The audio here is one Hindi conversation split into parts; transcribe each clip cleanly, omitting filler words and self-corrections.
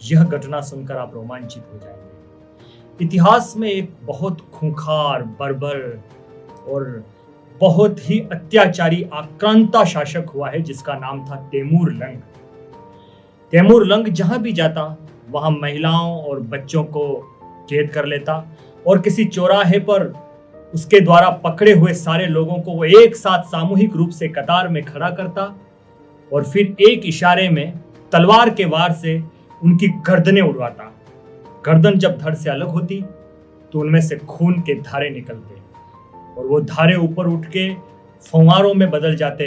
यह घटना सुनकर आप रोमांचित हो जाएंगे। इतिहास में एक बहुत खूंखार, बर्बर और बहुत ही अत्याचारी आक्रांता शासक हुआ है जिसका नाम था तैमूर लंग। तैमूर लंग जहां भी जाता वहां महिलाओं और बच्चों को कैद कर लेता और किसी चौराहे पर उसके द्वारा पकड़े हुए सारे लोगों को वो एक साथ सामूहिक रूप से कतार में खड़ा करता और फिर एक इशारे में तलवार के वार से उनकी गर्दनें उड़वाता। गर्दन जब धड़ से अलग होती तो उनमें से खून के धारे निकलते और वो धारे ऊपर उठ के फव्वारों में बदल जाते।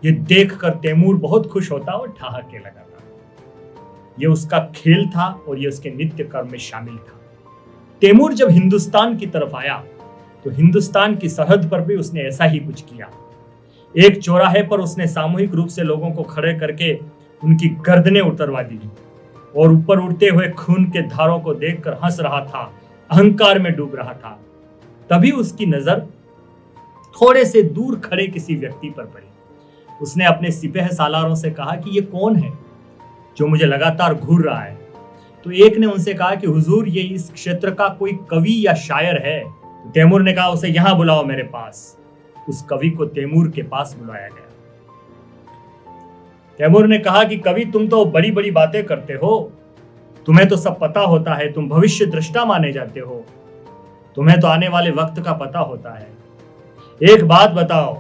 ये देखकर तैमूर बहुत खुश होता और ठहाके लगाता। ये उसका खेल था और ये उसके नित्य कर्म में शामिल था। तैमूर जब हिंदुस्तान की तरफ आया तो हिंदुस्तान की सरहद पर भी उसने ऐसा ही कुछ किया। एक चौराहे पर उसने सामूहिक रूप से लोगों को खड़े करके उनकी गर्दनें उतरवा दी और ऊपर उड़ते हुए खून के धारों को देखकर हंस रहा था, अहंकार में डूब रहा था। तभी उसकी नजर थोड़े से दूर खड़े किसी व्यक्ति पर पड़ी। उसने अपने सिपह सालारों से कहा कि ये कौन है जो मुझे लगातार घूर रहा है। तो एक ने उनसे कहा कि हुजूर, ये इस क्षेत्र का कोई कवि या शायर है। तो तैमूर ने कहा, उसे यहां बुलाओ मेरे पास। उस कवि को तैमूर के पास बुलाया गया। तैमूर ने कहा कि कवि, तुम तो बड़ी बड़ी बातें करते हो, तुम्हें तो सब पता होता है, तुम भविष्य दृष्टा माने जाते हो, तुम्हें तो आने वाले वक्त का पता होता है। एक बात बताओ,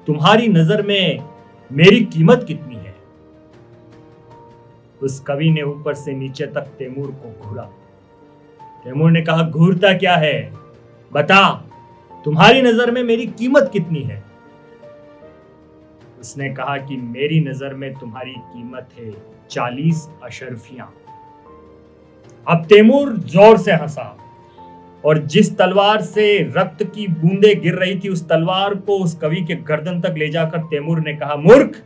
तुम्हारी नजर में मेरी कीमत कितनी है? उस कवि ने ऊपर से नीचे तक तैमूर को घूरा। तैमूर ने कहा, घूरता क्या है, बता, तुम्हारी नजर में मेरी कीमत कितनी है? उसने कहा कि मेरी नजर में तुम्हारी कीमत है 40 अशर्फियां। अब तैमूर जोर से हंसा और जिस तलवार से रक्त की बूंदें गिर रही थी उस तलवार को उस कवि के गर्दन तक ले जाकर तैमूर ने कहा, मूर्ख,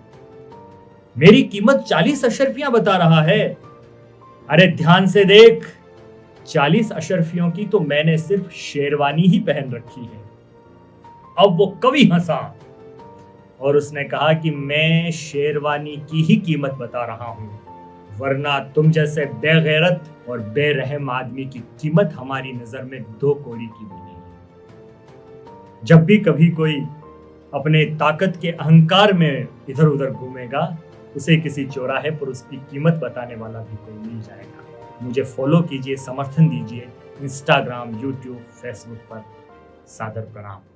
मेरी कीमत 40 अशर्फियां बता रहा है। अरे ध्यान से देख, 40 अशर्फियों की तो मैंने सिर्फ शेरवानी ही पहन रखी है। अब वो कवि हंसा और उसने कहा कि मैं शेरवानी की ही कीमत बता रहा हूं, वरना तुम जैसे बेगैरत और बेरहम आदमी की कीमत हमारी नजर में 2 कौड़ी की भी नहीं है। जब भी कभी कोई अपने ताकत के अहंकार में इधर उधर घूमेगा, उसे किसी चौराहे पर उसकी कीमत बताने वाला भी कोई मिल जाएगा। मुझे फॉलो कीजिए, समर्थन दीजिए इंस्टाग्राम, यूट्यूब, फेसबुक पर। सादर प्रणाम।